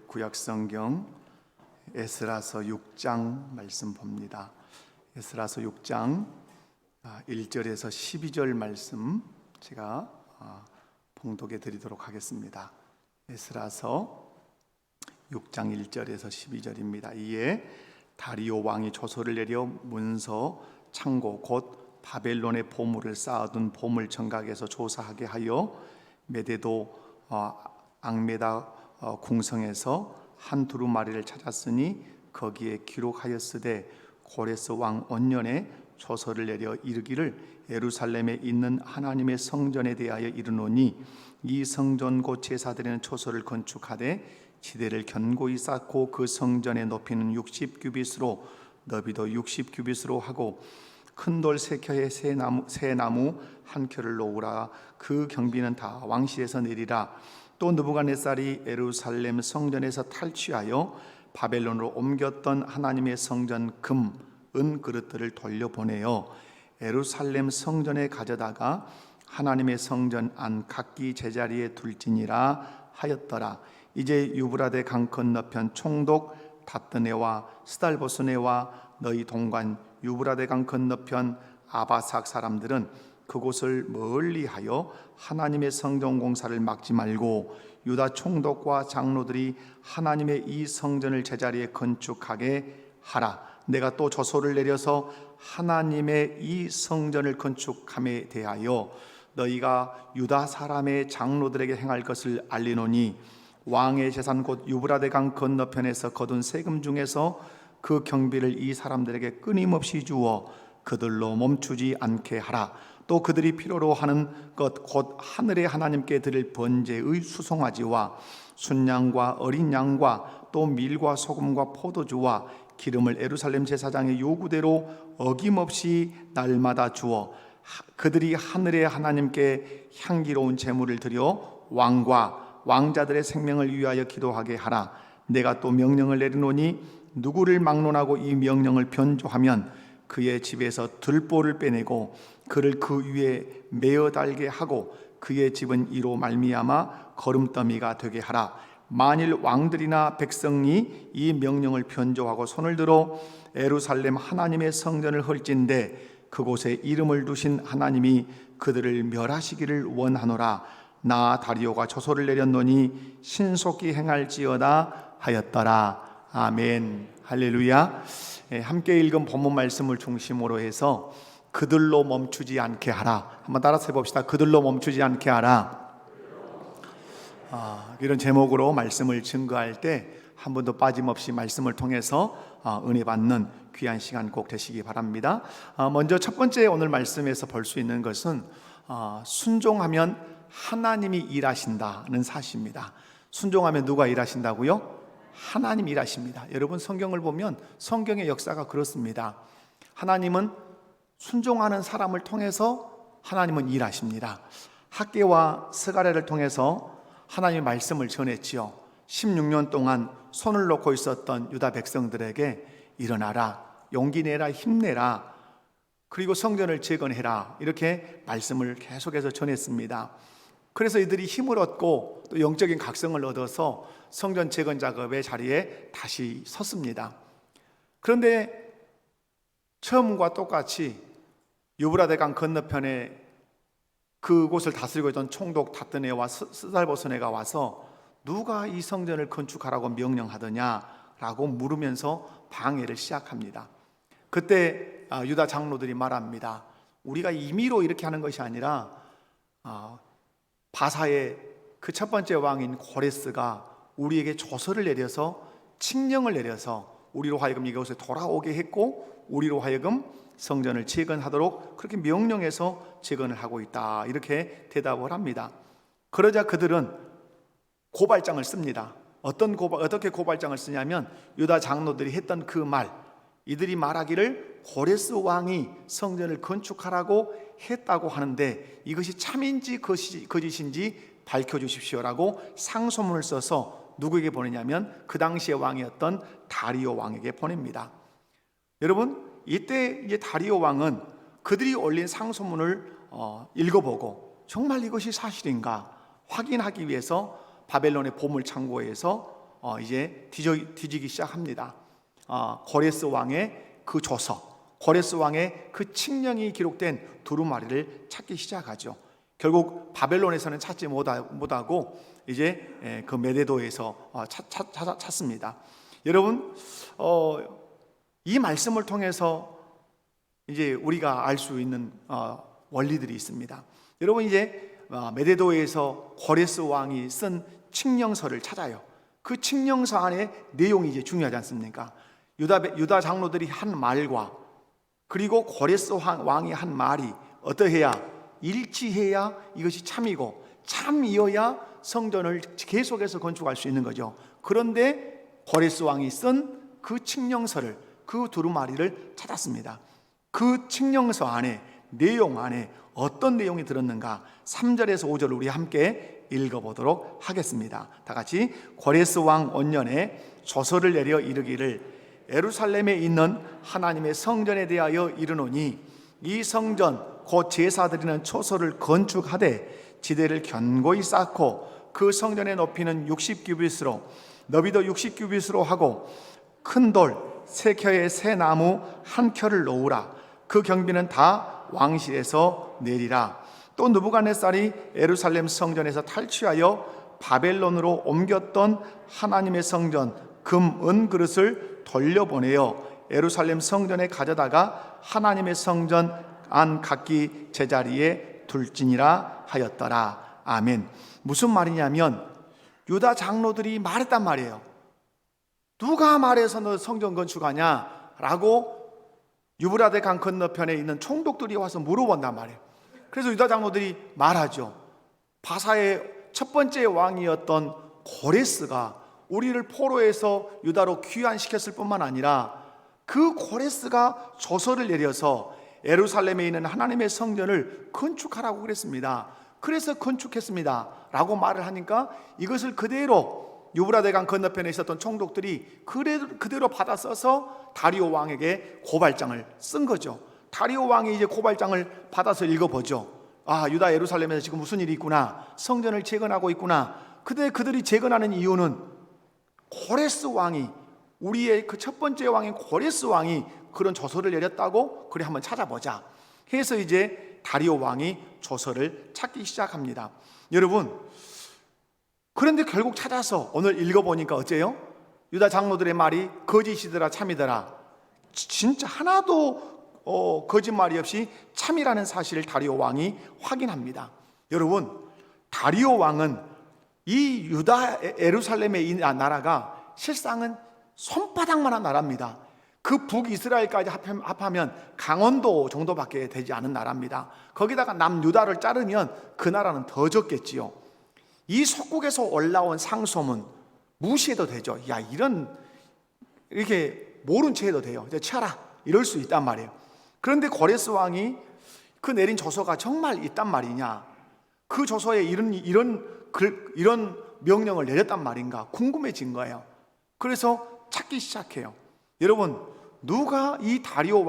구약 성경 에스라서 6장 말씀 봅니다. 에스라서 6장 1절에서 12절 말씀 제가 봉독해 드리도록 하겠습니다. 에스라서 6장 1절에서 12절입니다. 이에 다리오 왕이 조서를 내려 문서 창고 곧 바벨론의 보물을 쌓아둔 보물 청각에서 조사하게 하여 메데도 앙메다 궁성에서 한 두루마리를 찾았으니 거기에 기록하였으되 고레스 왕 원년에 조서를 내려 이르기를 예루살렘에 있는 하나님의 성전에 대하여 이르노니 이 성전 곧 제사드리는 초소를 건축하되 지대를 견고히 쌓고 그 성전의 높이는 60규빗으로 너비도 60규빗으로 하고 큰 돌 3켜에 새 나무 한 켜를 놓으라. 그 경비는 다 왕실에서 내리라. 또 느부갓네살이 예루살렘 성전에서 탈취하여 바벨론으로 옮겼던 하나님의 성전 금, 은 그릇들을 돌려보내어 예루살렘 성전에 가져다가 하나님의 성전 안 각기 제자리에 둘지니라 하였더라. 이제 유브라데 강 건너편 총독 다뜨네와 스달보스네와 너희 동관 유브라데 강 건너편 아바삭 사람들은 그곳을 멀리하여 하나님의 성전 공사를 막지 말고 유다 총독과 장로들이 하나님의 이 성전을 제자리에 건축하게 하라. 내가 또 조서를 내려서 하나님의 이 성전을 건축함에 대하여 너희가 유다 사람의 장로들에게 행할 것을 알리노니 왕의 재산 곧 유브라데 강 건너편에서 거둔 세금 중에서 그 경비를 이 사람들에게 끊임없이 주어 그들로 멈추지 않게 하라. 또 그들이 필요로 하는 것 곧 하늘의 하나님께 드릴 번제의 수송아지와 순양과 어린 양과 또 밀과 소금과 포도주와 기름을 예루살렘 제사장의 요구대로 어김없이 날마다 주어 그들이 하늘의 하나님께 향기로운 제물을 드려 왕과 왕자들의 생명을 위하여 기도하게 하라. 내가 또 명령을 내리노니 누구를 막론하고 이 명령을 변조하면 그의 집에서 들보를 빼내고 그를 그 위에 메어 달게 하고 그의 집은 이로 말미암아 거름더미가 되게 하라. 만일 왕들이나 백성이 이 명령을 변조하고 손을 들어 예루살렘 하나님의 성전을 헐진대 그곳에 이름을 두신 하나님이 그들을 멸하시기를 원하노라. 나 다리오가 조서를 내렸노니 신속히 행할지어다 하였더라. 아멘. 할렐루야. 함께 읽은 본문 말씀을 중심으로 해서 그들로 멈추지 않게 하라. 한번 따라서 해봅시다. 그들로 멈추지 않게 하라. 이런 제목으로 말씀을 증거할 때 한 번도 빠짐없이 말씀을 통해서 은혜 받는 귀한 시간 꼭 되시기 바랍니다. 먼저 첫 번째 오늘 말씀에서 볼 수 있는 것은 순종하면 하나님이 일하신다는 사실입니다. 순종하면 누가 일하신다고요? 하나님이 일하십니다. 여러분 성경을 보면 성경의 역사가 그렇습니다. 하나님은 순종하는 사람을 통해서 하나님은 일하십니다. 학개와 스가랴를 통해서 하나님의 말씀을 전했지요. 16년 동안 손을 놓고 있었던 유다 백성들에게 일어나라, 용기 내라, 힘내라, 그리고 성전을 재건해라, 이렇게 말씀을 계속해서 전했습니다. 그래서 이들이 힘을 얻고 또 영적인 각성을 얻어서 성전 재건 작업의 자리에 다시 섰습니다. 그런데 처음과 똑같이 유브라데 강 건너편에 그곳을 다스리고 있던 총독 다뜨네와 스달보스네가 와서 누가 이 성전을 건축하라고 명령하더냐라고 물으면서 방해를 시작합니다. 그때 유다 장로들이 말합니다. 우리가 임의로 이렇게 하는 것이 아니라 바사의 그 첫 번째 왕인 고레스가 우리에게 조서를 내려서 칙령을 내려서 우리로 하여금 이곳에 돌아오게 했고 우리로 하여금 성전을 재건하도록 그렇게 명령해서 재건을 하고 있다, 이렇게 대답을 합니다. 그러자 그들은 고발장을 씁니다. 어떻게 고발장을 쓰냐면 유다 장로들이 했던 그 말, 이들이 말하기를 고레스 왕이 성전을 건축하라고 했다고 하는데 이것이 참인지 거짓인지 밝혀주십시오라고 상소문을 써서 누구에게 보내냐면 그 당시의 왕이었던 다리오 왕에게 보냅니다. 여러분, 이때 이제 다리오 왕은 그들이 올린 상소문을 읽어보고 정말 이것이 사실인가 확인하기 위해서 바벨론의 보물 창고에서 이제 뒤지기 시작합니다. 고레스 왕의 그 조서, 고레스 왕의 그 칙령이 기록된 두루마리를 찾기 시작하죠. 결국 바벨론에서는 찾지 못하고 이제 그 메데도에서 찾습니다. 여러분, 이 말씀을 통해서 이제 우리가 알 수 있는 원리들이 있습니다. 여러분, 이제 메데도에서 고레스 왕이 쓴 칙령서를 찾아요. 그 칙령서 안에 내용이 이제 중요하지 않습니까? 유다 장로들이 한 말과 그리고 고레스 왕이 한 말이 어떠해야 일치해야 이것이 참이고 참이어야 성전을 계속해서 건축할 수 있는 거죠. 그런데 고레스 왕이 쓴 그 칙령서를, 그 두루마리를 찾았습니다. 그 칙령서 안에, 내용 안에 어떤 내용이 들었는가 3절에서 5절을 우리 함께 읽어보도록 하겠습니다. 다 같이. 고레스 왕 원년에 조서를 내려 이르기를 예루살렘에 있는 하나님의 성전에 대하여 이르노니 이 성전 곧 제사 드리는 초소를 건축하되 지대를 견고히 쌓고 그 성전의 높이는 60규빗으로 너비도 60규빗으로 하고 큰 돌 3켜에 새 나무 1켜를 놓으라. 그 경비는 다 왕실에서 내리라. 또 느부갓네살이 예루살렘 성전에서 탈취하여 바벨론으로 옮겼던 하나님의 성전 금, 은 그릇을 돌려보내어 예루살렘 성전에 가져다가 하나님의 성전 안 각기 제자리에 둘지니라 하였더라. 아멘. 무슨 말이냐면 유다 장로들이 말했단 말이에요. 누가 말해서 너 성전 건축하냐? 라고 유브라데 강 건너편에 있는 총독들이 와서 물어본단 말이에요. 그래서 유다 장로들이 말하죠. 바사의 첫 번째 왕이었던 고레스가 우리를 포로에서 유다로 귀환시켰을 뿐만 아니라 그 고레스가 조서를 내려서 예루살렘에 있는 하나님의 성전을 건축하라고 그랬습니다. 그래서 건축했습니다 라고 말을 하니까 이것을 그대로 유브라데 강 건너편에 있었던 총독들이 그대로 받아 써서 다리오 왕에게 고발장을 쓴 거죠. 다리오 왕이 이제 고발장을 받아서 읽어보죠. 유다 예루살렘에서 지금 무슨 일이 있구나, 성전을 재건하고 있구나. 근데 그들이 재건하는 이유는 고레스 왕이, 우리의 그 첫 번째 왕인 고레스 왕이 그런 조서를 내렸다고. 그래, 한번 찾아보자 해서 이제 다리오 왕이 조서를 찾기 시작합니다. 여러분, 그런데 결국 찾아서 오늘 읽어보니까 어째요? 유다 장로들의 말이 거짓이더라 참이더라. 진짜 하나도 거짓말이 없이 참이라는 사실을 다리오 왕이 확인합니다. 여러분, 다리오 왕은 이 유다 예루살렘의 이 나라가 실상은 손바닥만한 나라입니다. 그 북이스라엘까지 합하면 강원도 정도밖에 되지 않은 나라입니다. 거기다가 남유다를 자르면 그 나라는 더 적겠지요. 이 속국에서 올라온 상소문 무시해도 되죠. 야, 이렇게 모른 채 해도 돼요. 이제 치아라, 이럴 수 있단 말이에요. 그런데 고레스 왕이 그 내린 조서가 정말 있단 말이냐, 그 조서에 이런 명령을 내렸단 말인가 궁금해진 거예요. 그래서 찾기 시작해요. 여러분, 누가 이 다리오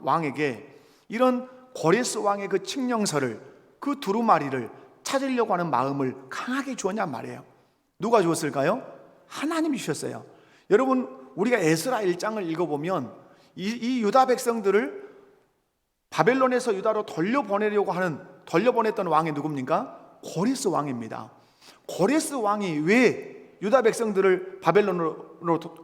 왕에게 이런 고레스 왕의 그 칙령서를, 그 두루마리를 찾으려고 하는 마음을 강하게 주었냐 말이에요. 누가 주었을까요? 하나님이 주셨어요. 여러분, 우리가 에스라 1장을 읽어보면 이 유다 백성들을 바벨론에서 유다로 돌려보냈던 왕이 누굽니까? 고레스 왕입니다. 고레스 왕이 왜 유다 백성들을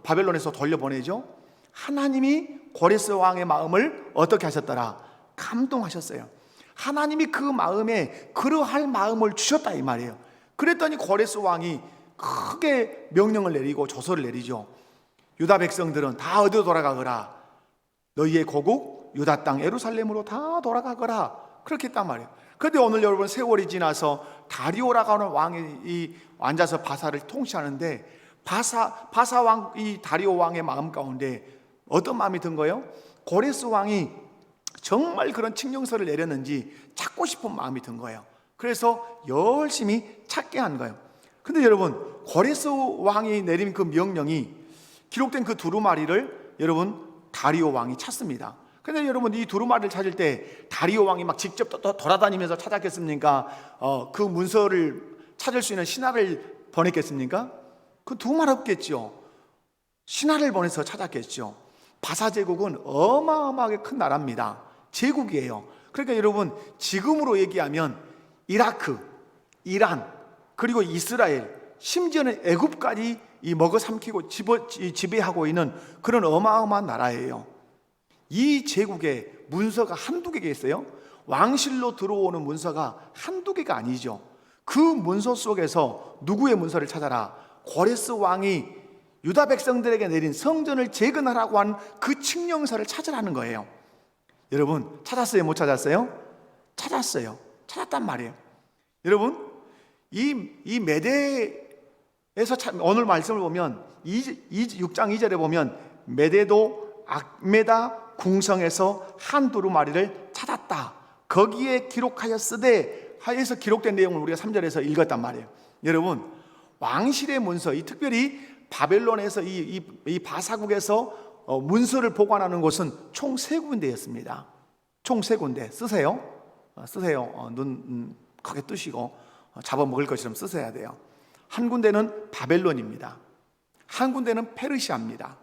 바벨론에서 돌려보내죠? 하나님이 고레스 왕의 마음을 어떻게 하셨더라? 감동하셨어요. 하나님이 그 마음에 그러할 마음을 주셨다 이 말이에요. 그랬더니 고레스 왕이 크게 명령을 내리고 조서를 내리죠. 유다 백성들은 다 어디로 돌아가거라. 너희의 고국 유다 땅 예루살렘으로 다 돌아가거라. 그렇게 했단 말이에요. 그런데 오늘 여러분, 세월이 지나서 다리오라고 하는 왕이 앉아서 바사를 통치하는데 바사 왕, 이 다리오 왕의 마음 가운데 어떤 마음이 든 거예요? 고레스 왕이 정말 그런 칙령서를 내렸는지 찾고 싶은 마음이 든 거예요. 그래서 열심히 찾게 한 거예요. 근데 여러분, 고레스 왕이 내린 그 명령이 기록된 그 두루마리를 여러분 다리오 왕이 찾습니다. 근데 여러분, 이 두루마리를 찾을 때 다리오 왕이 막 직접 돌아다니면서 찾았겠습니까? 그 문서를 찾을 수 있는 신하를 보냈겠습니까? 그 두말 없겠죠. 신하를 보내서 찾았겠죠. 바사 제국은 어마어마하게 큰 나라입니다. 제국이에요. 그러니까 여러분, 지금으로 얘기하면 이라크, 이란, 그리고 이스라엘, 심지어는 애굽까지 이 먹어 삼키고 지배하고 있는 그런 어마어마한 나라예요. 이 제국에 문서가 한두 개가 있어요. 왕실로 들어오는 문서가 한두 개가 아니죠. 그 문서 속에서 누구의 문서를 찾아라? 고레스 왕이 유다 백성들에게 내린 성전을 재건하라고 한 그 칙령서를 찾으라는 거예요. 여러분, 찾았어요? 못 찾았어요? 찾았어요. 찾았단 말이에요. 여러분, 이 메대에서 오늘 말씀을 보면 6장 2절에 보면 메대도 악메다 궁성에서 한 두루마리를 찾았다. 거기에 기록하였으되 하여서 기록된 내용을 우리가 3절에서 읽었단 말이에요. 여러분, 왕실의 문서, 이 특별히 바벨론에서 이 바사국에서 문서를 보관하는 곳은 총 3군데였습니다. 총 3군데. 쓰세요. 눈 크게 뜨시고 잡아먹을 것처럼 쓰셔야 돼요. 한 군데는 바벨론입니다. 한 군데는 페르시아입니다.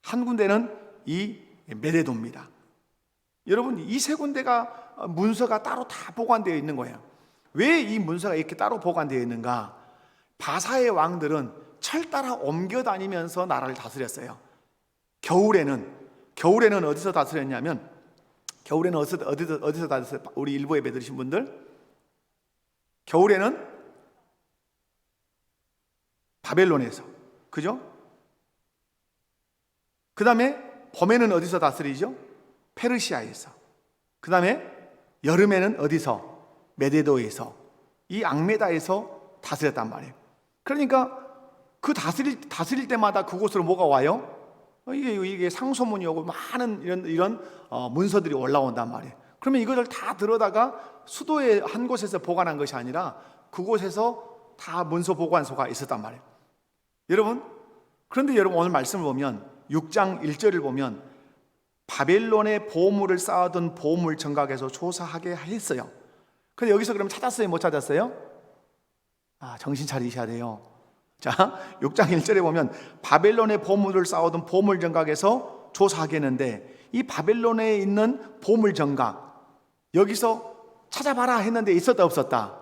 한 군데는 이 메데도입니다. 여러분, 이 3군데가 문서가 따로 다 보관되어 있는 거예요. 왜 이 문서가 이렇게 따로 보관되어 있는가? 바사의 왕들은 철 따라 옮겨 다니면서 나라를 다스렸어요. 겨울에는 어디서 다스렸냐면, 겨울에는 어디서 다스렸어요? 우리 일부 예배 드리신 분들, 겨울에는 바벨론에서, 그죠? 그 다음에 봄에는 어디서 다스리죠? 페르시아에서. 그 다음에 여름에는 어디서? 메데도에서, 이 악메다에서 다스렸단 말이에요. 그러니까 그 다스릴 때마다 그곳으로 뭐가 와요? 이게 상소문이 오고 많은 이런 문서들이 올라온단 말이에요. 그러면 이것을 다 들어다가 수도의 한 곳에서 보관한 것이 아니라 그곳에서 다 문서 보관소가 있었단 말이에요. 그런데 여러분, 오늘 말씀을 보면 6장 1절을 보면 바벨론의 보물을 쌓아둔 보물 정각에서 조사하게 했어요. 근데 여기서 그럼 찾았어요? 못 찾았어요? 정신 차리셔야 돼요. 자, 6장 1절에 보면 바벨론의 보물을 쌓아둔 보물 정각에서 조사하게 했는데, 이 바벨론에 있는 보물 정각, 여기서 찾아봐라 했는데 있었다 없었다?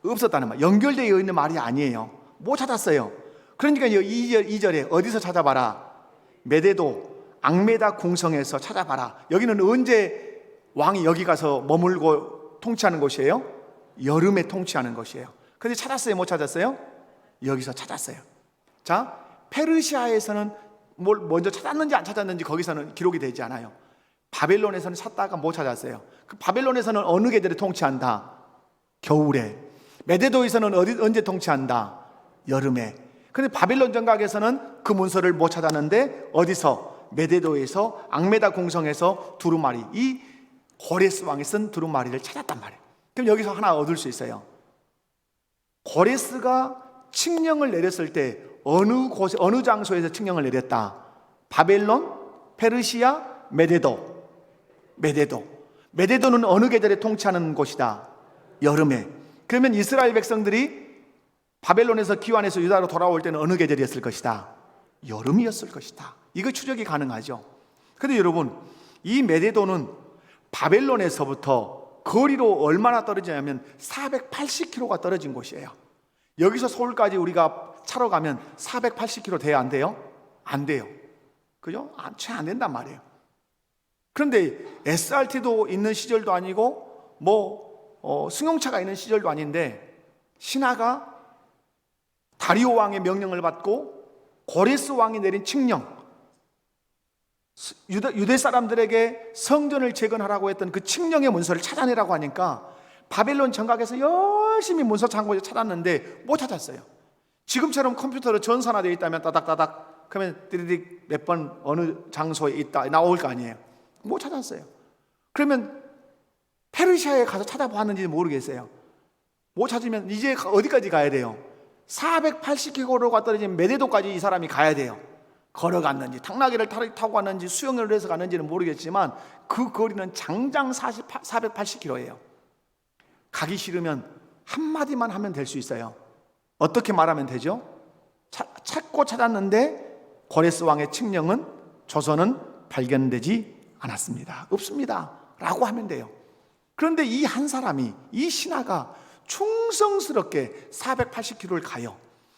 없었다는 말. 연결되어 있는 말이 아니에요. 못 찾았어요. 그러니까 2절에 어디서 찾아봐라? 메데도 악메다 궁성에서 찾아봐라. 여기는 언제 왕이 여기 가서 머물고 통치하는 곳이에요? 여름에 통치하는 곳이에요. 그런데 찾았어요? 못 찾았어요? 여기서 찾았어요. 자, 페르시아에서는 뭘 먼저 찾았는지 안 찾았는지 거기서는 기록이 되지 않아요. 바벨론에서는 찾다가 못 찾았어요. 그 바벨론에서는 어느 계절에 통치한다? 겨울에. 메데도에서는 언제 통치한다? 여름에. 그런데 바벨론 정각에서는 그 문서를 못 찾았는데 어디서? 메데도에서 악메다 궁성에서 두루마리, 이 고레스 왕이 쓴 두루마리를 찾았단 말이에요. 그럼 여기서 하나 얻을 수 있어요. 고레스가 칙령을 내렸을 때 어느 장소에서 칙령을 내렸다? 바벨론, 페르시아, 메데도. 메데도는 어느 계절에 통치하는 곳이다? 여름에. 그러면 이스라엘 백성들이 바벨론에서 기환해서 유다로 돌아올 때는 어느 계절이었을 것이다? 여름이었을 것이다. 이거 추적이 가능하죠. 그런데 여러분, 이 메데도는 바벨론에서부터 거리로 얼마나 떨어지냐면 480km가 떨어진 곳이에요. 여기서 서울까지 우리가 차로 가면 480km 돼야 안 돼요? 안 돼요. 그죠? 채 안 된단 말이에요. 그런데 SRT도 있는 시절도 아니고 승용차가 있는 시절도 아닌데, 신하가 다리오 왕의 명령을 받고 고레스 왕이 내린 칙령, 유대 사람들에게 성전을 재건하라고 했던 그 칙령의 문서를 찾아내라고 하니까 바벨론 정각에서 열심히 문서 창고에서 찾았는데 못 찾았어요. 지금처럼 컴퓨터로 전산화되어 있다면 따닥따닥 그러면 띠리릭 몇 번 어느 장소에 있다 나올 거 아니에요. 못 찾았어요. 그러면 페르시아에 가서 찾아봤는지 모르겠어요. 못 찾으면 이제 어디까지 가야 돼요? 480km가 떨어진 메데도까지 이 사람이 가야 돼요. 걸어갔는지 당나귀를 타고 갔는지 수영을 해서 갔는지는 모르겠지만 그 거리는 장장 480km예요. 가기 싫으면 한마디만 하면 될 수 있어요. 어떻게 말하면 되죠? 찾고 찾았는데 고레스 왕의 칙령은 조서는 발견되지 않았습니다. 없습니다 라고 하면 돼요. 그런데 이 한 사람이, 이 신하가 충성스럽게 480km를 가요.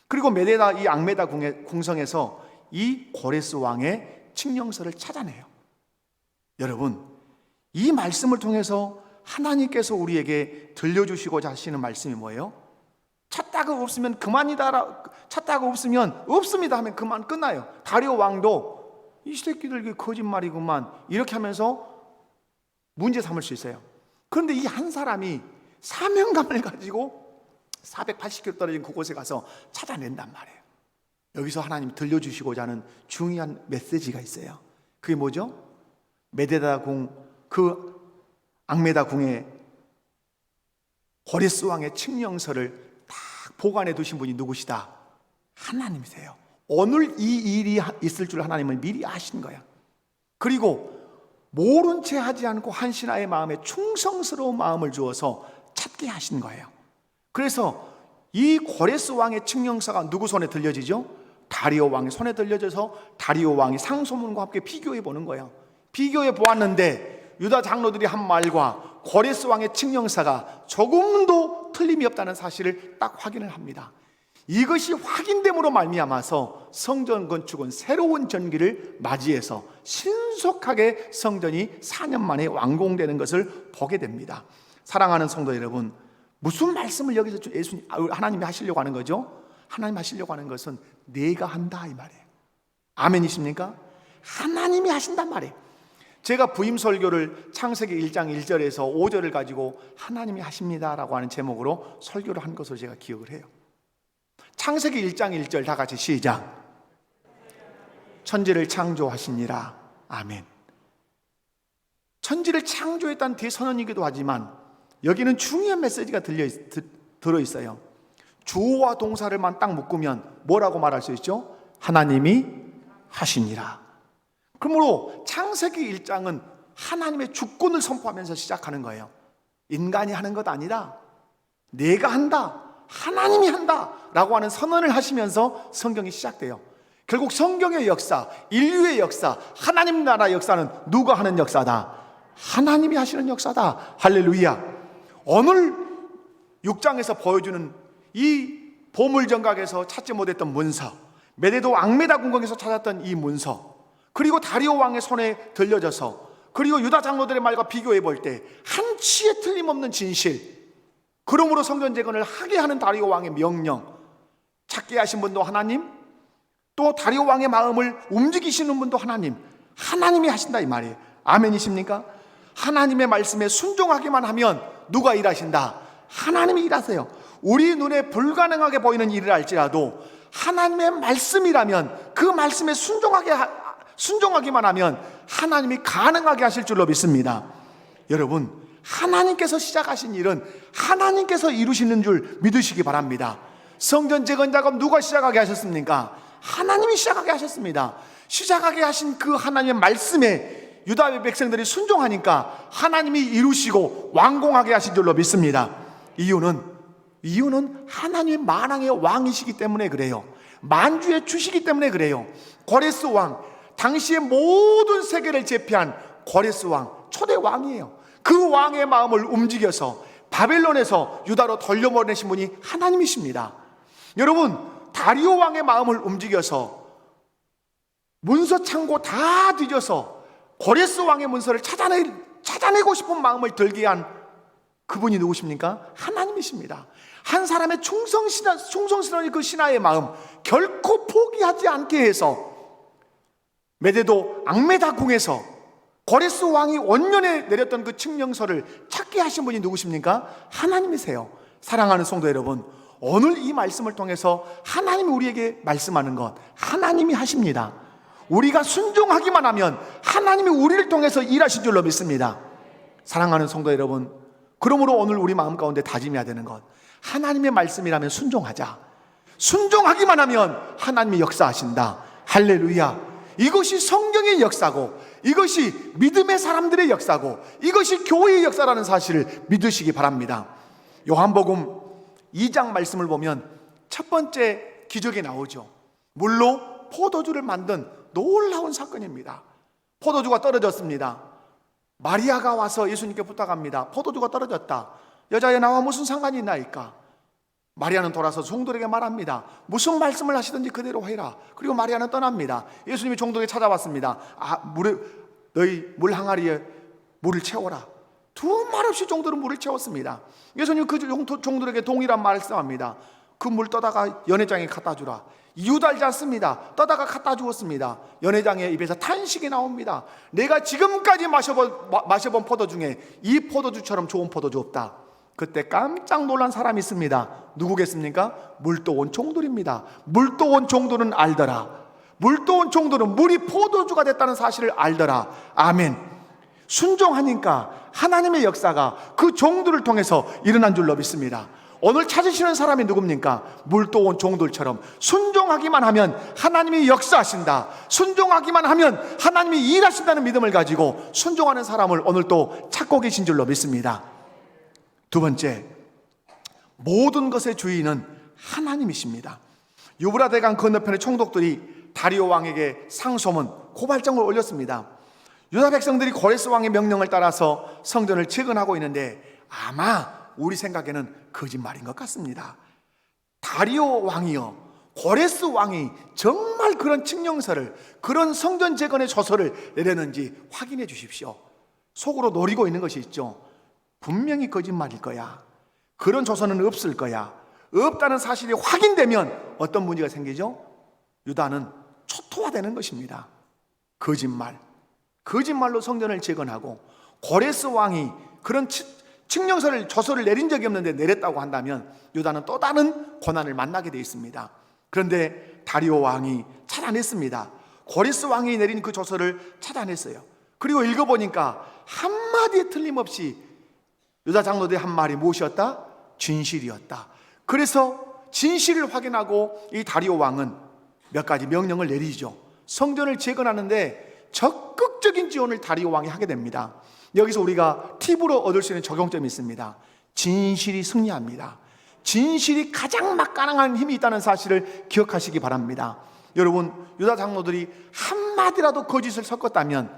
그리고 메데다 이 앙메다 궁성에서 이 고레스 왕의 칙령서를 찾아내요. 여러분, 이 말씀을 통해서 하나님께서 우리에게 들려주시고자 하시는 말씀이 뭐예요? 찾다가 없으면 그만이다, 찾다가 없으면 없습니다 하면 그만 끝나요. 다리오 왕도 이 새끼들 거짓말이구만 이렇게 하면서 문제 삼을 수 있어요. 그런데 이 한 사람이 사명감을 가지고 480km 떨어진 그곳에 가서 찾아낸단 말이에요. 여기서 하나님이 들려주시고자 하는 중요한 메시지가 있어요. 그게 뭐죠? 메데다 궁, 그 앙메다 궁의 고레스 왕의 칙령서를 딱 보관해 두신 분이 누구시다? 하나님이세요. 오늘 이 일이 있을 줄 하나님은 미리 아신 거야. 그리고 모른 채 하지 않고 한 신하의 마음에 충성스러운 마음을 주어서 찾게 하신 거예요. 그래서 이 고레스 왕의 칙령서가 누구 손에 들려지죠? 다리오 왕의 손에 들려져서 다리오 왕이 상소문과 함께 비교해 보는 거예요. 비교해 보았는데 유다 장로들이 한 말과 고레스 왕의 칙령서가 조금도 틀림이 없다는 사실을 딱 확인을 합니다. 이것이 확인됨으로 말미암아서 성전 건축은 새로운 전기를 맞이해서 신속하게 성전이 4년 만에 완공되는 것을 보게 됩니다. 사랑하는 성도 여러분, 무슨 말씀을 여기서 예수님, 하나님이 하시려고 하는 거죠? 하나님 하시려고 하는 것은 내가 한다 이 말이에요. 아멘이십니까? 하나님이 하신단 말이에요. 제가 부임 설교를 창세기 1장 1절에서 5절을 가지고 하나님이 하십니다라고 하는 제목으로 설교를 한 것으로 제가 기억을 해요. 창세기 1장 1절 다 같이 시작. 천지를 창조하시니라. 아멘. 천지를 창조했다는 대선언이기도 하지만 여기는 중요한 메시지가 들어있어요. 주어와 동사를만 딱 묶으면 뭐라고 말할 수 있죠? 하나님이 하시니라. 그러므로 창세기 1장은 하나님의 주권을 선포하면서 시작하는 거예요. 인간이 하는 것 아니라 내가 한다, 하나님이 한다 라고 하는 선언을 하시면서 성경이 시작돼요. 결국 성경의 역사, 인류의 역사, 하나님 나라 역사는 누가 하는 역사다? 하나님이 하시는 역사다. 할렐루야. 오늘 6장에서 보여주는 이 보물정각에서 찾지 못했던 문서, 메데도 앙메다 궁궐에서 찾았던 이 문서, 그리고 다리오 왕의 손에 들려져서, 그리고 유다 장로들의 말과 비교해 볼 때 한치의 틀림없는 진실, 그러므로 성전 재건을 하게 하는 다리오 왕의 명령, 찾게 하신 분도 하나님, 또 다리오 왕의 마음을 움직이시는 분도 하나님, 하나님이 하신다 이 말이에요. 아멘이십니까? 하나님의 말씀에 순종하기만 하면 누가 일하신다? 하나님이 일하세요. 우리 눈에 불가능하게 보이는 일을 할지라도 하나님의 말씀이라면 그 말씀에 순종하기만 하면 하나님이 가능하게 하실 줄로 믿습니다. 여러분, 하나님께서 시작하신 일은 하나님께서 이루시는 줄 믿으시기 바랍니다. 성전 재건 작업 누가 시작하게 하셨습니까? 하나님이 시작하게 하셨습니다. 시작하게 하신 그 하나님의 말씀에 유다의 백성들이 순종하니까 하나님이 이루시고 완공하게 하신 줄로 믿습니다. 이유는 하나님의 만왕의 왕이시기 때문에 그래요. 만주의 주시기 때문에 그래요. 고레스 왕, 당시의 모든 세계를 제패한 고레스 왕, 초대 왕이에요. 그 왕의 마음을 움직여서 바벨론에서 유다로 돌려보내신 분이 하나님이십니다. 여러분, 다리오 왕의 마음을 움직여서 문서 창고 다 뒤져서 고레스 왕의 문서를 찾아내고 싶은 마음을 들게 한 그분이 누구십니까? 하나님이십니다. 한 사람의 충성스러운 그 신하의 마음 결코 포기하지 않게 해서 메데도 앙메다 궁에서 고레스 왕이 원년에 내렸던 그 칙령서를 찾게 하신 분이 누구십니까? 하나님이세요. 사랑하는 성도 여러분, 오늘 이 말씀을 통해서 하나님이 우리에게 말씀하는 것, 하나님이 하십니다. 우리가 순종하기만 하면 하나님이 우리를 통해서 일하실 줄로 믿습니다. 사랑하는 성도 여러분, 그러므로 오늘 우리 마음 가운데 다짐해야 되는 것, 하나님의 말씀이라면 순종하자. 순종하기만 하면 하나님이 역사하신다. 할렐루야. 이것이 성경의 역사고, 이것이 믿음의 사람들의 역사고, 이것이 교회의 역사라는 사실을 믿으시기 바랍니다. 요한복음 2장 말씀을 보면 첫 번째 기적이 나오죠. 물로 포도주를 만든 놀라운 사건입니다. 포도주가 떨어졌습니다. 마리아가 와서 예수님께 부탁합니다. 포도주가 떨어졌다. 여자애 나와 무슨 상관이 있나이까? 마리아는 돌아서 종들에게 말합니다. 무슨 말씀을 하시든지 그대로 해라. 그리고 마리아는 떠납니다. 예수님이 종들에게 찾아왔습니다. 너희 물 항아리에 물을 채워라. 두 말 없이 종들은 물을 채웠습니다. 예수님 그 종들에게 동일한 말씀합니다. 그 물 떠다가 연회장에 갖다 주라. 이유도 알지 않습니다. 떠다가 갖다 주었습니다. 연회장의 입에서 탄식이 나옵니다. 내가 지금까지 마셔본 포도 중에 이 포도주처럼 좋은 포도주 없다. 그때 깜짝 놀란 사람이 있습니다. 누구겠습니까? 물도 온 종들입니다. 물도 온 종들은 알더라. 물도 온 종들은 물이 포도주가 됐다는 사실을 알더라. 아멘. 순종하니까 하나님의 역사가 그 종들을 통해서 일어난 줄로 믿습니다. 오늘 찾으시는 사람이 누굽니까? 물도 온 종들처럼 순종하기만 하면 하나님이 역사하신다. 순종하기만 하면 하나님이 일하신다는 믿음을 가지고 순종하는 사람을 오늘 또 찾고 계신 줄로 믿습니다. 두 번째, 모든 것의 주인은 하나님이십니다. 유브라데강 건너편의 총독들이 다리오 왕에게 상소문, 고발장을 올렸습니다. 유다 백성들이 고레스 왕의 명령을 따라서 성전을 재건하고 있는데 아마 우리 생각에는 거짓말인 것 같습니다. 다리오 왕이요, 고레스 왕이 정말 그런 칙령서를, 그런 성전 재건의 조서를 내렸는지 확인해 주십시오. 속으로 노리고 있는 것이 있죠. 분명히 거짓말일 거야. 그런 조서는 없을 거야. 없다는 사실이 확인되면 어떤 문제가 생기죠? 유다는 초토화되는 것입니다. 거짓말로 성전을 재건하고 고레스 왕이 그런 칙령서를 조서를 내린 적이 없는데 내렸다고 한다면 유다는 또 다른 고난을 만나게 되어 있습니다. 그런데 다리오 왕이 찾아냈습니다. 고레스 왕이 내린 그 조서를 찾아냈어요. 그리고 읽어보니까 한마디에 틀림없이 유다 장로들의 한 말이 무엇이었다? 진실이었다. 그래서 진실을 확인하고 이 다리오 왕은 몇 가지 명령을 내리죠. 성전을 재건하는데 적극적인 지원을 다리오 왕이 하게 됩니다. 여기서 우리가 팁으로 얻을 수 있는 적용점이 있습니다. 진실이 승리합니다. 진실이 가장 막강한 힘이 있다는 사실을 기억하시기 바랍니다. 여러분, 유다 장로들이 한마디라도 거짓을 섞었다면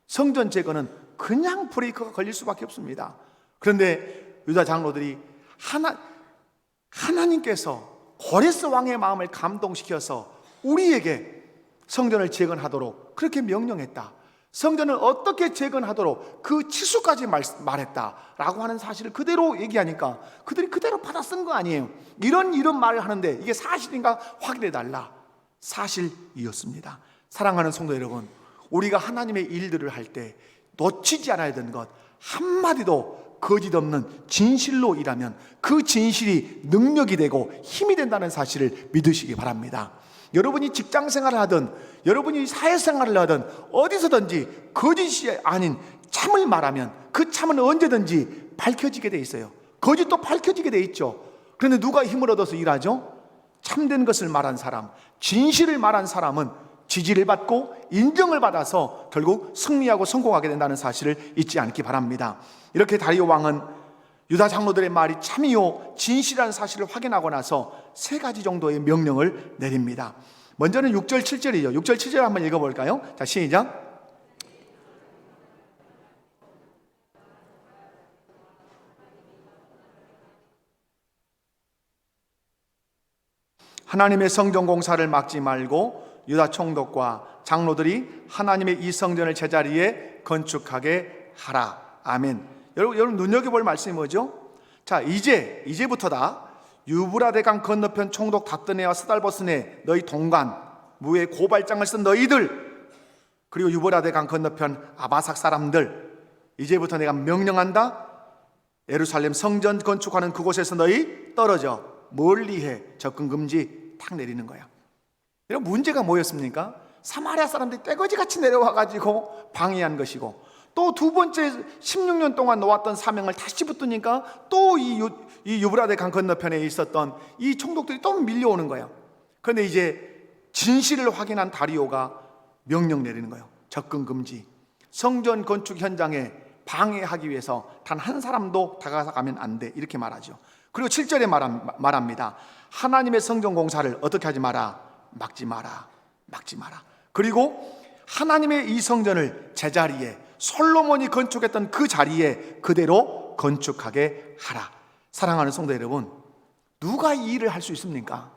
성전 재건은 그냥 브레이크가 걸릴 수밖에 없습니다. 그런데 유다 장로들이 하나님께서 고레스 왕의 마음을 감동시켜서 우리에게 성전을 재건하도록 그렇게 명령했다. 성전을 어떻게 재건하도록 그 치수까지 말했다라고 하는 사실을 그대로 얘기하니까 그들이 그대로 받아 쓴 거 아니에요. 이런 말을 하는데 이게 사실인가 확인해 달라. 사실이었습니다. 사랑하는 성도 여러분, 우리가 하나님의 일들을 할 때 놓치지 않아야 되는 것 한마디도 거짓 없는 진실로 일하면 그 진실이 능력이 되고 힘이 된다는 사실을 믿으시기 바랍니다. 여러분이 직장 생활을 하든 여러분이 사회생활을 하든 어디서든지 거짓이 아닌 참을 말하면 그 참은 언제든지 밝혀지게 돼 있어요. 거짓도 밝혀지게 돼 있죠. 그런데 누가 힘을 얻어서 일하죠? 참된 것을 말한 사람, 진실을 말한 사람은 지지를 받고 인정을 받아서 결국 승리하고 성공하게 된다는 사실을 잊지 않기 바랍니다. 이렇게 다리오 왕은 유다 장로들의 말이 참이요 진실이라는 사실을 확인하고 나서 세 가지 정도의 명령을 내립니다. 먼저는 6절 7절이죠. 6절 7절 한번 읽어볼까요? 자, 시작. 하나님의 성전 공사를 막지 말고 유다 총독과 장로들이 하나님의 이 성전을 제자리에 건축하게 하라. 아멘. 여러분 눈여겨볼 말씀이 뭐죠? 자, 이제부터다. 유브라데강 건너편 총독 답드네와 스달보스네 너희 동관 무에 고발장을 쓴 너희들, 그리고 유브라데강 건너편 아바삭 사람들, 이제부터 내가 명령한다. 예루살렘 성전 건축하는 그곳에서 너희 떨어져 멀리해. 접근 금지 탁 내리는 거야. 이런 문제가 뭐였습니까? 사마리아 사람들이 떼거지같이 내려와가지고 방해한 것이고, 또 두 번째 16년 동안 놓았던 사명을 다시 붙으니까 또 이 유브라데 강 건너편에 있었던 이 총독들이 또 밀려오는 거예요. 그런데 이제 진실을 확인한 다리오가 명령 내리는 거예요. 접근 금지. 성전 건축 현장에 방해하기 위해서 단 한 사람도 다가가면 안 돼, 이렇게 말하죠. 그리고 7절에 말합니다. 하나님의 성전 공사를 어떻게 하지 마라? 막지 마라. 막지 마라. 그리고 하나님의 이 성전을 제자리에 솔로몬이 건축했던 그 자리에 그대로 건축하게 하라. 사랑하는 성도 여러분, 누가 이 일을 할 수 있습니까?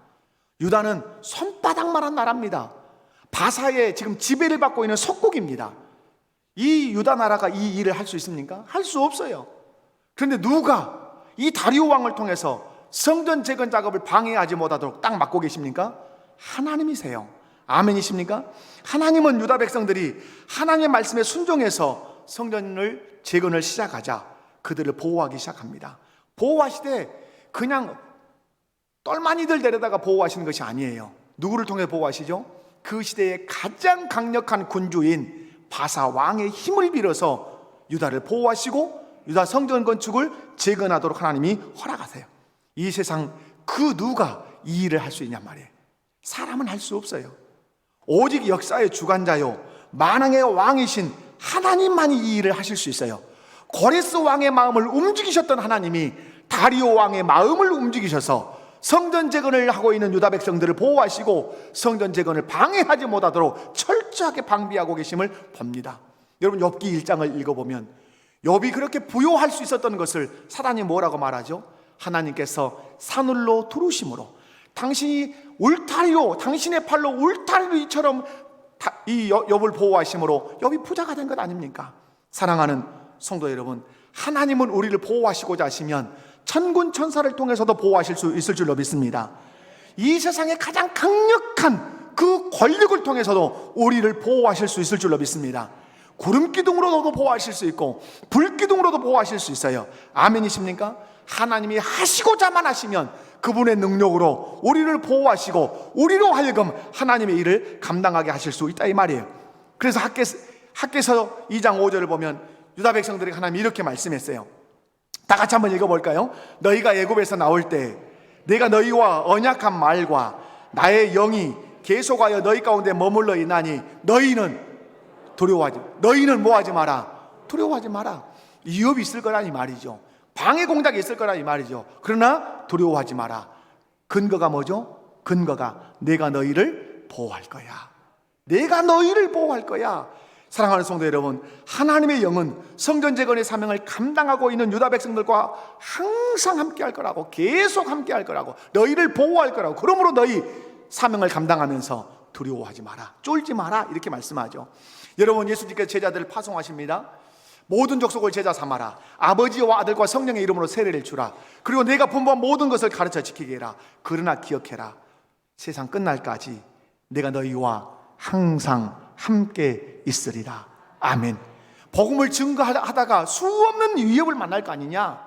유다는 손바닥만한 나라입니다. 바사에 지금 지배를 받고 있는 속국입니다. 이 유다 나라가 이 일을 할 수 있습니까? 할 수 없어요. 그런데 누가 이 다리오 왕을 통해서 성전 재건 작업을 방해하지 못하도록 딱 막고 계십니까? 하나님이세요. 아멘이십니까? 하나님은 유다 백성들이 하나님의 말씀에 순종해서 성전을 재건을 시작하자 그들을 보호하기 시작합니다. 보호하시되 그냥 똘마니들 데려다가 보호하시는 것이 아니에요. 누구를 통해 보호하시죠? 그 시대의 가장 강력한 군주인 바사 왕의 힘을 빌어서 유다를 보호하시고 유다 성전 건축을 재건하도록 하나님이 허락하세요. 이 세상 그 누가 이 일을 할 수 있냔 말이에요. 사람은 할 수 없어요. 오직 역사의 주관자요 만왕의 왕이신 하나님만이 이 일을 하실 수 있어요. 고레스 왕의 마음을 움직이셨던 하나님이 다리오 왕의 마음을 움직이셔서 성전 재건을 하고 있는 유다 백성들을 보호하시고 성전 재건을 방해하지 못하도록 철저하게 방비하고 계심을 봅니다. 여러분 욥기 1장을 읽어보면 욥이 그렇게 부요할 수 있었던 것을 사단이 뭐라고 말하죠? 하나님께서 사늘로 두르심으로 당신이 울타리로 당신의 팔로 울타리로 이처럼 이 욥을 보호하심으로 욥이 부자가 된 것 아닙니까? 사랑하는 성도 여러분, 하나님은 우리를 보호하시고자 하시면 천군 천사를 통해서도 보호하실 수 있을 줄로 믿습니다. 이 세상의 가장 강력한 그 권력을 통해서도 우리를 보호하실 수 있을 줄로 믿습니다. 구름 기둥으로도 보호하실 수 있고 불 기둥으로도 보호하실 수 있어요. 아멘이십니까? 하나님이 하시고자만 하시면 그분의 능력으로 우리를 보호하시고 우리로 하여금 하나님의 일을 감당하게 하실 수 있다 이 말이에요. 그래서 학개서 2장 5절을 보면 유다 백성들에게 하나님이 이렇게 말씀했어요. 다 같이 한번 읽어볼까요? 너희가 애굽에서 나올 때 내가 너희와 언약한 말과 나의 영이 계속하여 너희 가운데 머물러 있나니 너희는 뭐하지 마라? 두려워하지 마라. 위협이 있을 거라 이 말이죠. 방해 공작이 있을 거라 이 말이죠. 그러나 두려워하지 마라. 근거가 뭐죠? 근거가 내가 너희를 보호할 거야. 내가 너희를 보호할 거야. 사랑하는 성도 여러분, 하나님의 영은 성전 재건의 사명을 감당하고 있는 유다 백성들과 항상 함께 할 거라고, 계속 함께 할 거라고, 너희를 보호할 거라고. 그러므로 너희 사명을 감당하면서 두려워하지 마라, 쫄지 마라 이렇게 말씀하죠. 여러분, 예수님께서 제자들을 파송하십니다. 모든 족속을 제자 삼아라. 아버지와 아들과 성령의 이름으로 세례를 주라. 그리고 내가 분부한 모든 것을 가르쳐 지키게 해라. 그러나 기억해라, 세상 끝날까지 내가 너희와 항상 함께 있으리라. 아멘. 복음을 증거하다가 수없는 위협을 만날 거 아니냐?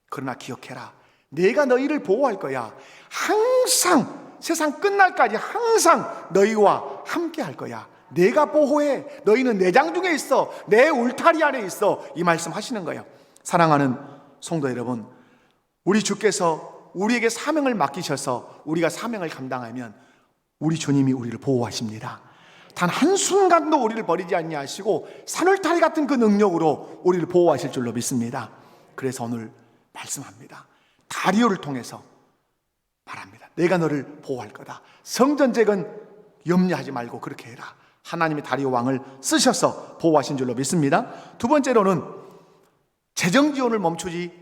그러나 기억해라, 내가 너희를 보호할 거야. 항상 세상 끝날까지 항상 너희와 함께 할 거야. 내가 보호해. 너희는 내 장 중에 있어. 내 울타리 안에 있어. 이 말씀 하시는 거예요. 사랑하는 성도 여러분, 우리 주께서 우리에게 사명을 맡기셔서 우리가 사명을 감당하면 우리 주님이 우리를 보호하십니다. 단 한순간도 우리를 버리지 아니하시고 산울타리 같은 그 능력으로 우리를 보호하실 줄로 믿습니다. 그래서 오늘 말씀합니다. 다리오를 통해서 말합니다. 내가 너를 보호할 거다. 성전 재건 염려하지 말고 그렇게 해라. 하나님이 다리오 왕을 쓰셔서 보호하신 줄로 믿습니다. 두 번째로는 재정 지원을 멈추지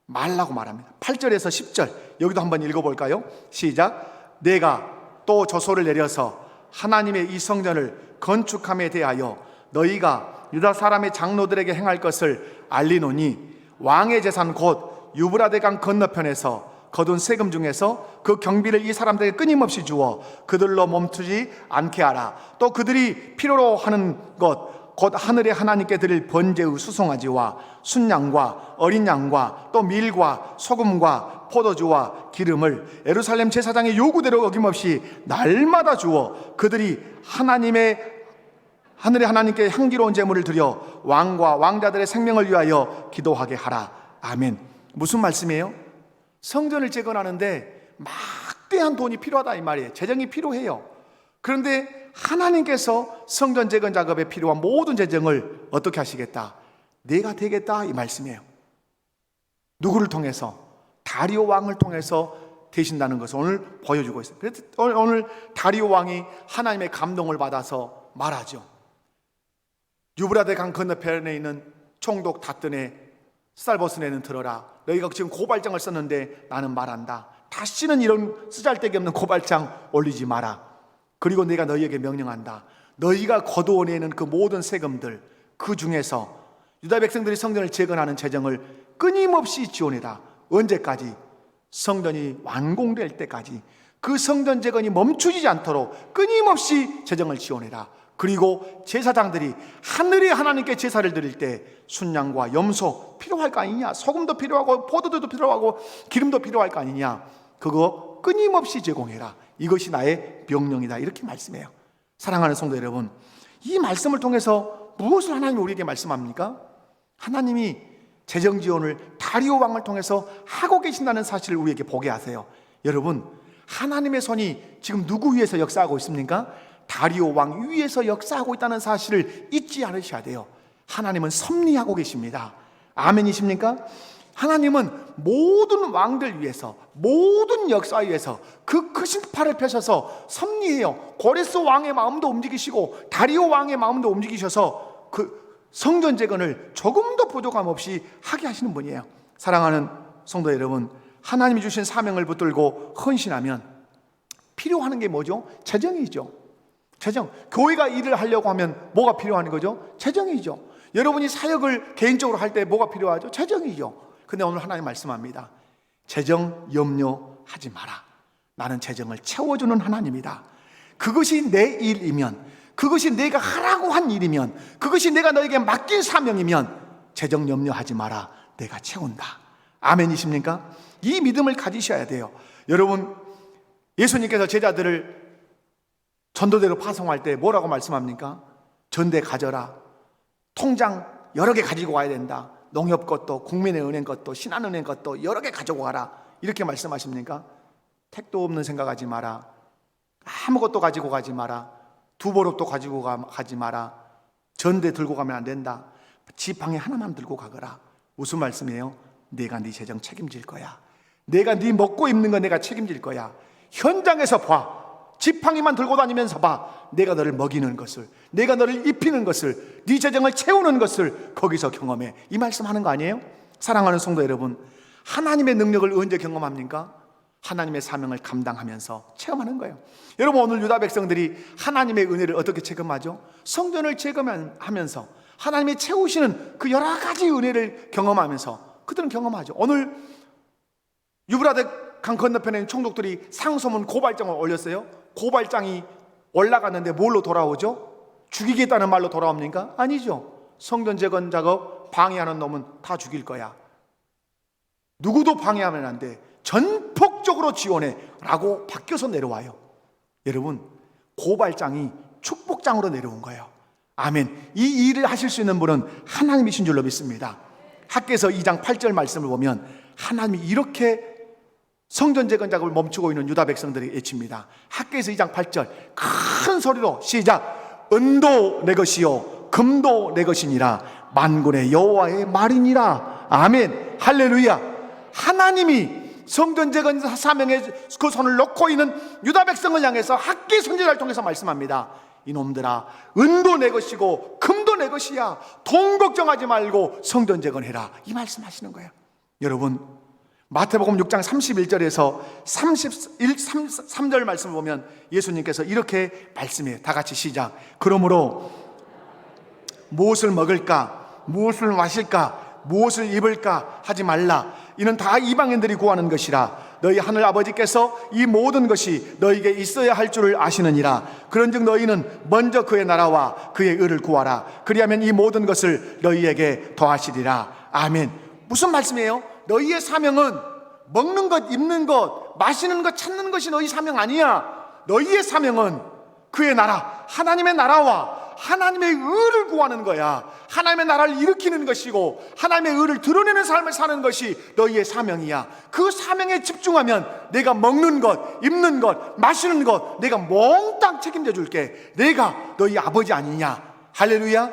말라고 말합니다. 8절에서 10절 여기도 한번 읽어볼까요? 시작. 내가 또 저소를 내려서 하나님의 이 성전을 건축함에 대하여 너희가 유다 사람의 장로들에게 행할 것을 알리노니 왕의 재산 곧 유브라데 강 건너편에서 거둔 세금 중에서 그 경비를 이 사람들에게 끊임없이 주어 그들로 멈추지 않게 하라. 또 그들이 필요로 하는 것 곧 하늘의 하나님께 드릴 번제의 수송아지와 순양과 어린 양과 또 밀과 소금과 포도주와 기름을 예루살렘 제사장의 요구대로 어김없이 날마다 주어 그들이 하늘의 하나님께 향기로운 제물을 드려 왕과 왕자들의 생명을 위하여 기도하게 하라. 아멘. 무슨 말씀이에요? 성전을 재건하는데 막대한 돈이 필요하다 이 말이에요. 재정이 필요해요. 그런데 하나님께서 성전 재건 작업에 필요한 모든 재정을 어떻게 하시겠다? 내가 되겠다 이 말씀이에요. 누구를 통해서? 다리오 왕을 통해서 되신다는 것을 오늘 보여주고 있어요. 그래서 오늘 다리오 왕이 하나님의 감동을 받아서 말하죠. 유브라데 강 건너편에 있는 총독 닷든의 쌀버스네는 들어라. 너희가 지금 고발장을 썼는데 나는 말한다. 다시는 이런 쓰잘데기 없는 고발장 올리지 마라. 그리고 내가 너희에게 명령한다. 너희가 거두어내는 그 모든 세금들 그 중에서 유다 백성들이 성전을 재건하는 재정을 끊임없이 지원해라. 언제까지? 성전이 완공될 때까지. 그 성전 재건이 멈추지 않도록 끊임없이 재정을 지원해라. 그리고 제사장들이 하늘의 하나님께 제사를 드릴 때 순양과 염소 필요할 거 아니냐? 소금도 필요하고 포도주도 필요하고 기름도 필요할 거 아니냐? 그거 끊임없이 제공해라. 이것이 나의 명령이다. 이렇게 말씀해요. 사랑하는 성도 여러분, 이 말씀을 통해서 무엇을 하나님이 우리에게 말씀합니까? 하나님이 재정 지원을 다리오 왕을 통해서 하고 계신다는 사실을 우리에게 보게 하세요. 여러분, 하나님의 손이 지금 누구 위에서 역사하고 있습니까? 다리오 왕 위에서 역사하고 있다는 사실을 잊지 않으셔야 돼요. 하나님은 섭리하고 계십니다. 아멘이십니까? 하나님은 모든 왕들 위해서, 모든 역사 위해서 그 크신 팔을 펴셔서 섭리해요. 고레스 왕의 마음도 움직이시고 다리오 왕의 마음도 움직이셔서 그 성전 재건을 조금도 부족함 없이 하게 하시는 분이에요. 사랑하는 성도 여러분, 하나님이 주신 사명을 붙들고 헌신하면 필요한 게 뭐죠? 재정이죠. 재정. 교회가 일을 하려고 하면 뭐가 필요한 거죠? 재정이죠. 여러분이 사역을 개인적으로 할 때 뭐가 필요하죠? 재정이죠. 근데 오늘 하나님 말씀합니다. 재정 염려하지 마라. 나는 재정을 채워주는 하나님이다. 그것이 내 일이면, 그것이 내가 하라고 한 일이면, 그것이 내가 너에게 맡긴 사명이면 재정 염려하지 마라. 내가 채운다. 아멘이십니까? 이 믿음을 가지셔야 돼요. 여러분, 예수님께서 제자들을 전도대로 파송할 때 뭐라고 말씀합니까? 전대 가져라. 통장 여러 개 가지고 와야 된다. 농협 것도, 국민의 은행 것도, 신한은행 것도 여러 개 가지고 가라. 이렇게 말씀하십니까? 택도 없는 생각하지 마라. 아무것도 가지고 가지 마라. 두보롭도 가지고 가지 마라. 전대 들고 가면 안 된다. 지팡이 하나만 들고 가거라. 무슨 말씀이에요? 내가 네 재정 책임질 거야. 내가 네 먹고 입는 거 내가 책임질 거야. 현장에서 봐. 지팡이만 들고 다니면서 봐. 내가 너를 먹이는 것을, 내가 너를 입히는 것을, 네 재정을 채우는 것을 거기서 경험해. 이 말씀하는 거 아니에요? 사랑하는 성도 여러분, 하나님의 능력을 언제 경험합니까? 하나님의 사명을 감당하면서 체험하는 거예요. 여러분, 오늘 유다 백성들이 하나님의 은혜를 어떻게 체험하죠? 성전을 체험하면서 하나님이 채우시는 그 여러 가지 은혜를 경험하면서 그들은 경험하죠. 오늘 유브라데 강 건너편에 있는 총독들이 상소문 고발장을 올렸어요. 고발장이 올라갔는데 뭘로 돌아오죠? 죽이겠다는 말로 돌아옵니까? 아니죠. 성전 재건 작업 방해하는 놈은 다 죽일 거야. 누구도 방해하면 안 돼. 전폭적으로 지원해 라고 바뀌어서 내려와요. 여러분, 고발장이 축복장으로 내려온 거예요. 아멘. 이 일을 하실 수 있는 분은 하나님이신 줄로 믿습니다. 학개서 2장 8절 말씀을 보면 하나님이 이렇게 성전 재건 작업을 멈추고 있는 유다 백성들에게 외칩니다. 학개서 2장 8절 큰 소리로 시작. 은도 내 것이요 금도 내 것이니라. 만군의 여호와의 말이니라. 아멘. 할렐루야. 하나님이 성전 재건 사명에 그 손을 놓고 있는 유다 백성을 향해서 학개 선지자를 통해서 말씀합니다. 이놈들아, 은도 내 것이고 금도 내 것이야. 돈 걱정하지 말고 성전 재건해라. 이 말씀하시는 거예요. 여러분, 마태복음 6장 31절에서 33절 말씀을 보면 예수님께서 이렇게 말씀해요. 다 같이 시작. 그러므로 무엇을 먹을까, 무엇을 마실까, 무엇을 입을까 하지 말라. 이는 다 이방인들이 구하는 것이라. 너희 하늘 아버지께서 이 모든 것이 너희에게 있어야 할 줄을 아시느니라. 그런즉 너희는 먼저 그의 나라와 그의 의를 구하라. 그리하면 이 모든 것을 너희에게 더하시리라. 아멘. 무슨 말씀이에요? 너희의 사명은 먹는 것, 입는 것, 마시는 것, 찾는 것이 너희 사명 아니야. 너희의 사명은 그의 나라, 하나님의 나라와 하나님의 의를 구하는 거야. 하나님의 나라를 일으키는 것이고 하나님의 의를 드러내는 삶을 사는 것이 너희의 사명이야. 그 사명에 집중하면 내가 먹는 것, 입는 것, 마시는 것 내가 몽땅 책임져 줄게. 내가 너희 아버지 아니냐. 할렐루야.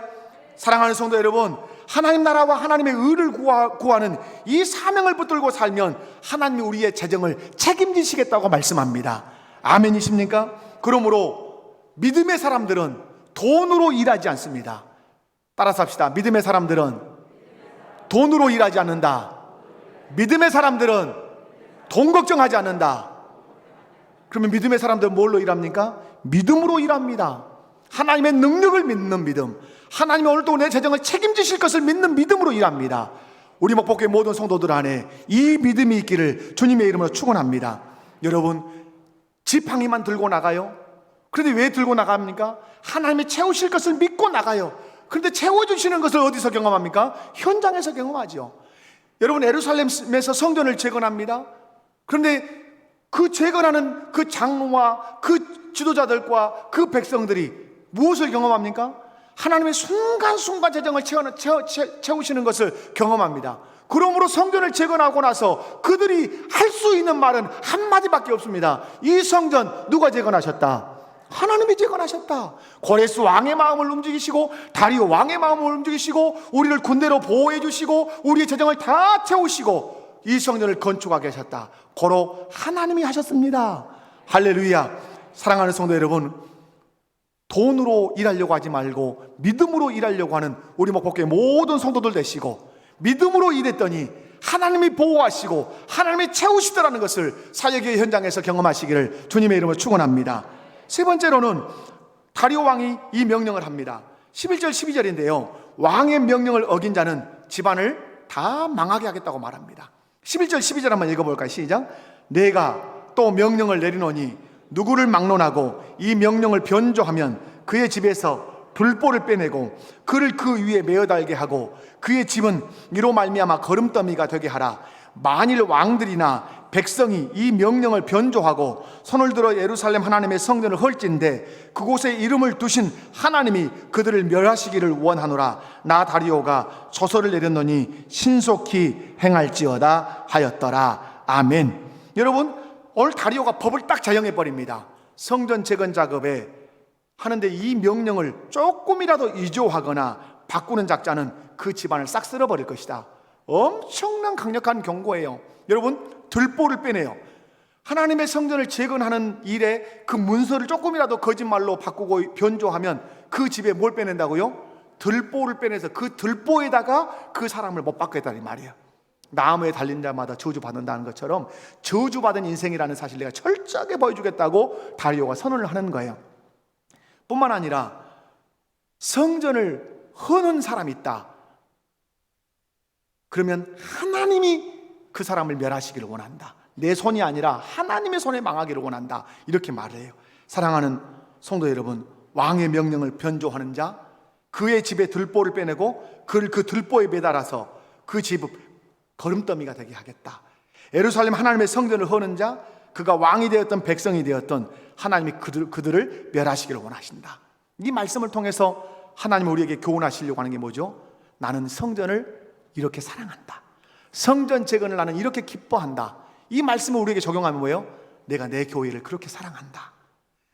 사랑하는 성도 여러분, 하나님 나라와 하나님의 의를 구하는 이 사명을 붙들고 살면 하나님이 우리의 재정을 책임지시겠다고 말씀합니다. 아멘이십니까? 그러므로 믿음의 사람들은 돈으로 일하지 않습니다. 따라서 합시다. 믿음의 사람들은 돈으로 일하지 않는다. 믿음의 사람들은 돈 걱정하지 않는다. 그러면 믿음의 사람들은 뭘로 일합니까? 믿음으로 일합니다. 하나님의 능력을 믿는 믿음, 하나님이 오늘도 내 재정을 책임지실 것을 믿는 믿음으로 일합니다. 우리 목복교회 모든 성도들 안에 이 믿음이 있기를 주님의 이름으로 축원합니다. 여러분, 지팡이만 들고 나가요? 그런데 왜 들고 나갑니까? 하나님이 채우실 것을 믿고 나가요. 그런데 채워주시는 것을 어디서 경험합니까? 현장에서 경험하죠. 여러분, 예루살렘에서 성전을 재건합니다. 그런데 그 재건하는 그 장로와 그 지도자들과 그 백성들이 무엇을 경험합니까? 하나님의 순간순간 재정을 채우시는 것을 경험합니다. 그러므로 성전을 재건하고 나서 그들이 할 수 있는 말은 한마디밖에 없습니다. 이 성전 누가 재건하셨다? 하나님이 재건하셨다. 고레스 왕의 마음을 움직이시고 다리오 왕의 마음을 움직이시고 우리를 군대로 보호해 주시고 우리의 재정을 다 채우시고 이 성전을 건축하게 하셨다. 고로 하나님이 하셨습니다. 할렐루야. 사랑하는 성도 여러분, 돈으로 일하려고 하지 말고 믿음으로 일하려고 하는 우리 목복교회 모든 성도들 되시고, 믿음으로 일했더니 하나님이 보호하시고 하나님이 채우시더라는 것을 사역의 현장에서 경험하시기를 주님의 이름으로 축원합니다. 세 번째로는 다리오 왕이 이 명령을 합니다. 11절 12절인데요 왕의 명령을 어긴 자는 집안을 다 망하게 하겠다고 말합니다. 11절 12절 한번 읽어볼까요? 시작. 내가 또 명령을 내리노니 누구를 막론하고 이 명령을 변조하면 그의 집에서 불보를 빼내고 그를 그 위에 메어 달게 하고 그의 집은 이로 말미암아 거름더미가 되게 하라. 만일 왕들이나 백성이 이 명령을 변조하고 손을 들어 예루살렘 하나님의 성전을 헐진대 그곳에 이름을 두신 하나님이 그들을 멸하시기를 원하노라. 나 다리오가 조서를 내렸노니 신속히 행할지어다 하였더라. 아멘. 여러분, 오늘 다리오가 법을 딱 자영해 버립니다. 성전 재건 작업에 하는데 이 명령을 조금이라도 이조하거나 바꾸는 작자는 그 집안을 싹 쓸어버릴 것이다. 엄청난 강력한 경고예요. 여러분, 들보를 빼내요. 하나님의 성전을 재건하는 일에 그 문서를 조금이라도 거짓말로 바꾸고 변조하면 그 집에 뭘 빼낸다고요? 들보를 빼내서 그 들보에다가 그 사람을 못 바꾸겠다는 말이에요. 나무에 달린 자마다 저주받는다는 것처럼 저주받은 인생이라는 사실을 내가 철저하게 보여주겠다고 다리오가 선언을 하는 거예요. 뿐만 아니라 성전을 허는 사람이 있다. 그러면 하나님이 그 사람을 멸하시기를 원한다. 내 손이 아니라 하나님의 손에 망하기를 원한다. 이렇게 말을 해요. 사랑하는 성도 여러분, 왕의 명령을 변조하는 자, 그의 집에 들보를 빼내고 그를 그 들보에 매달아서 그 집을 거름더미가 되게 하겠다. 예루살렘 하나님의 성전을 허는 자, 그가 왕이 되었던 백성이 되었던 하나님이 그들을 멸하시기를 원하신다. 이 말씀을 통해서 하나님은 우리에게 교훈하시려고 하는 게 뭐죠? 나는 성전을 이렇게 사랑한다. 성전 재건을 나는 이렇게 기뻐한다. 이 말씀을 우리에게 적용하면 뭐예요? 내가 내 교회를 그렇게 사랑한다.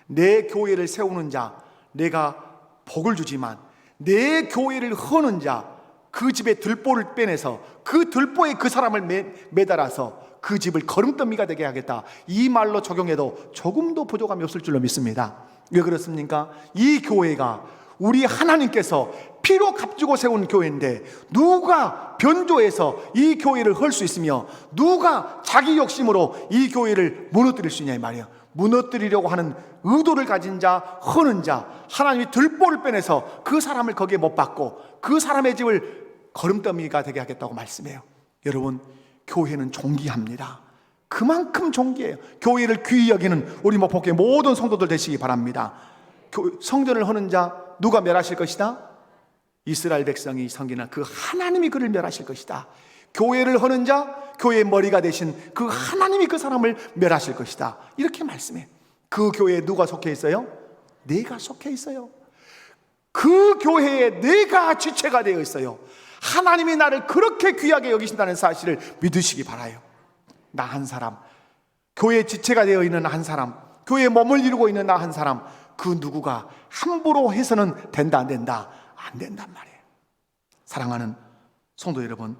내 교회를 세우는 자 내가 복을 주지만 내 교회를 허는 자, 그 집에 들보를 빼내서 그 들보에 그 사람을 매달아서 그 집을 거름더미가 되게 하겠다. 이 말로 적용해도 조금도 부족함이 없을 줄로 믿습니다. 왜 그렇습니까? 이 교회가 우리 하나님께서 피로 값주고 세운 교회인데 누가 변조해서 이 교회를 헐 수 있으며 누가 자기 욕심으로 이 교회를 무너뜨릴 수 있냐 이 말이에요. 무너뜨리려고 하는 의도를 가진 자, 허는 자, 하나님이 들보를 빼내서 그 사람을 거기에 못 박고 그 사람의 집을 거름더미가 되게 하겠다고 말씀해요. 여러분, 교회는 존귀합니다. 그만큼 존귀해요. 교회를 귀히 여기는 우리 목복교회 모든 성도들 되시기 바랍니다. 성전을 허는 자 누가 멸하실 것이다? 이스라엘 백성이 섬기는 그 하나님이 그를 멸하실 것이다. 교회를 허는 자, 교회의 머리가 되신 그 하나님이 그 사람을 멸하실 것이다. 이렇게 말씀해. 그 교회에 누가 속해 있어요? 내가 속해 있어요. 그 교회에 내가 지체가 되어 있어요. 하나님이 나를 그렇게 귀하게 여기신다는 사실을 믿으시기 바라요. 나 한 사람, 교회에 지체가 되어 있는 한 사람, 교회에 몸을 이루고 있는 나 한 사람, 그 누구가 함부로 해서는 된다 안 된다? 안 된단 말이에요. 사랑하는 성도 여러분,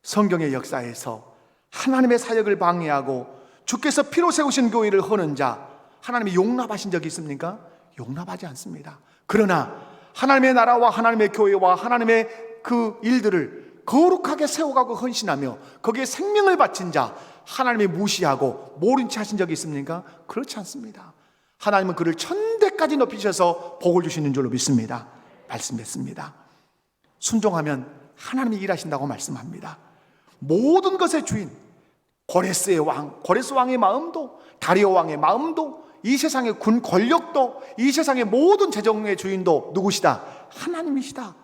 성경의 역사에서 하나님의 사역을 방해하고 주께서 피로 세우신 교회를 허는 자, 하나님이 용납하신 적이 있습니까? 용납하지 않습니다. 그러나 하나님의 나라와 하나님의 교회와 하나님의 그 일들을 거룩하게 세워가고 헌신하며 거기에 생명을 바친 자, 하나님이 무시하고 모른 채 하신 적이 있습니까? 그렇지 않습니다. 하나님은 그를 천대까지 높이셔서 복을 주시는 줄로 믿습니다. 말씀했습니다. 순종하면 하나님이 일하신다고 말씀합니다. 모든 것의 주인, 고레스의 왕, 고레스 왕의 마음도, 다리오 왕의 마음도, 이 세상의 군 권력도, 이 세상의 모든 재정의 주인도 누구시다? 하나님이시다.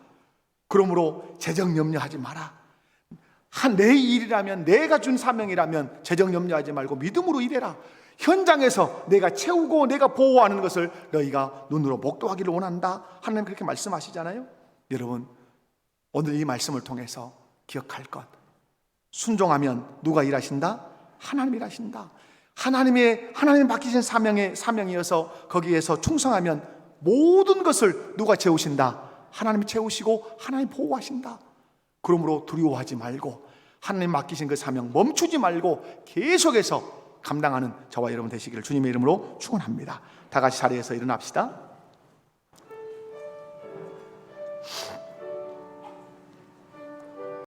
그러므로 재정 염려하지 마라. 내 일이라면, 내가 준 사명이라면 재정 염려하지 말고 믿음으로 일해라. 현장에서 내가 채우고 내가 보호하는 것을 너희가 눈으로 목도하기를 원한다. 하나님 그렇게 말씀하시잖아요. 여러분, 오늘 이 말씀을 통해서 기억할 것, 순종하면 누가 일하신다? 하나님이 일하신다. 하나님 맡기신 사명이어서 거기에서 충성하면 모든 것을 누가 채우신다? 하나님이 채우시고 하나님 보호하신다. 그러므로 두려워하지 말고 하나님 맡기신 그 사명 멈추지 말고 계속해서 감당하는 저와 여러분 되시기를 주님의 이름으로 축원합니다. 다 같이 자리에서 일어납시다.